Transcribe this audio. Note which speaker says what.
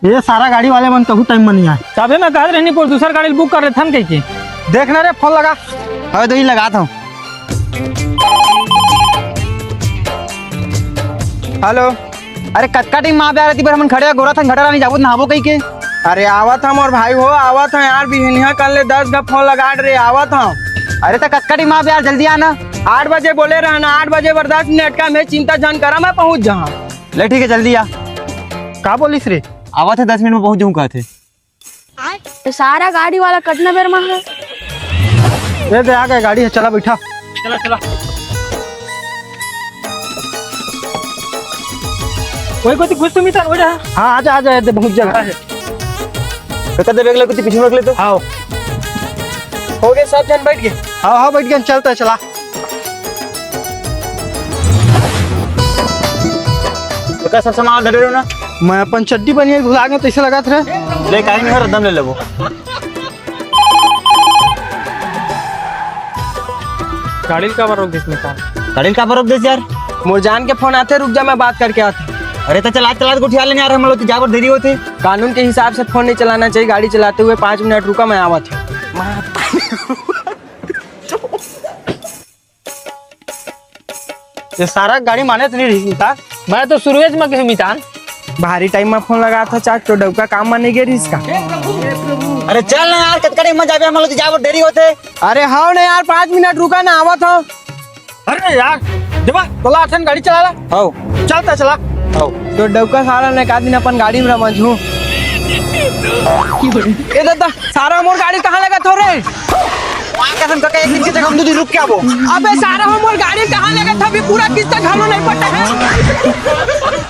Speaker 1: ये सारा गाड़ी वाले मन कहू टाइम में नहीं आए।
Speaker 2: चाबे मैं कहा रहनी पर दूसरा गाड़ी बुक कर रहे थे कहीं के
Speaker 1: देखना रे फोन लगा।
Speaker 3: हाँ तो ही लगाता हूँ। हेलो। अरे कटका टीम वहाँ पे आ रही थी पर हम खड़े गोरा था घटा नहीं जाबो नहाबो कहीं के।
Speaker 4: अरे आवत हम और भाई हो आवत हम यार बिहनिया कर ले 10 का फोन लगा रहे आवत हम।
Speaker 3: अरे तो कटका टीम वहाँ पे यार जल्दी आना।
Speaker 4: 8 बजे बोले रहना 8 बजे बर्दाश्त मिनट का मैं चिंता जान करा मैं पहुंच जहाँ।
Speaker 3: ले ठीक है जल्दी आ।
Speaker 1: का बोलिस रे?
Speaker 3: आवा थे 10 मिनट में पहुंच जाऊँ कहा थे।
Speaker 5: तो सारा गाड़ी वाला कटना बेर में है।
Speaker 1: ये दे आ गए गाड़ी है, चला बैठा।
Speaker 2: चला चला कोई कोई खुश तुम इधर हो जा।
Speaker 1: हाँ आजा आजा, ये बहुत जगह है।
Speaker 3: कत्ता दे बैग ले कुछ पीछे रख ले तो।
Speaker 1: आओ
Speaker 4: हो गए सब जन बैठ गए।
Speaker 1: हाँ हाँ बैठ गए, चलता है चला।
Speaker 3: तो क्या सब सामान डरे रहो ना।
Speaker 1: मैं अपन चड्डी बनिए भुला गया तो ऐसे लगा था रे।
Speaker 3: ले काहे नहीं हर दम ले लेबो।
Speaker 2: गाड़ी का बार रोक दे इसमें काम।
Speaker 3: गाड़ी का बरोक दे यार।
Speaker 4: मोर जान के फोन आते रुक जा मैं बात करके आते।
Speaker 3: अरे तो चला चला को उठा लेने यार हम लोग तो जाकर देरी होती।
Speaker 4: कानून के हिसाब से फोन नहीं चलाना चाहिए। गाड़ी चलाते हुए 5 मिनट रुका मैं आवत हूँ।
Speaker 1: ये सारा गाड़ी माने तो नहीं रही था।
Speaker 2: मैं तो शुरुआत में कहीं मितान
Speaker 4: भारी टाइम में फोन लगा था चाट तो डब का काम में नहीं गया इसका।
Speaker 3: अरे चल ना यार कटका टीम में जाबे हम लोग तो जाकर देरी होते।
Speaker 4: अरे हाँ ना यार 5 मिनट रुका ना आवत हूँ।
Speaker 1: अरे यार देवा तोला अठन गाड़ी चला ला।
Speaker 3: आओ
Speaker 1: चलता चला।
Speaker 4: तो डबका सारा ने का दिन अपन गाड़ी में रमझू। ए दादा सारा मोर गाड़ी कहाँ लगा था रे?
Speaker 3: कसम का एक दिन की जगह हम दूध रुक के आवो।
Speaker 4: अबे सारा मोर गाड़ी कहाँ लगा था? अभी पूरा किस्सा घालो नहीं पता है।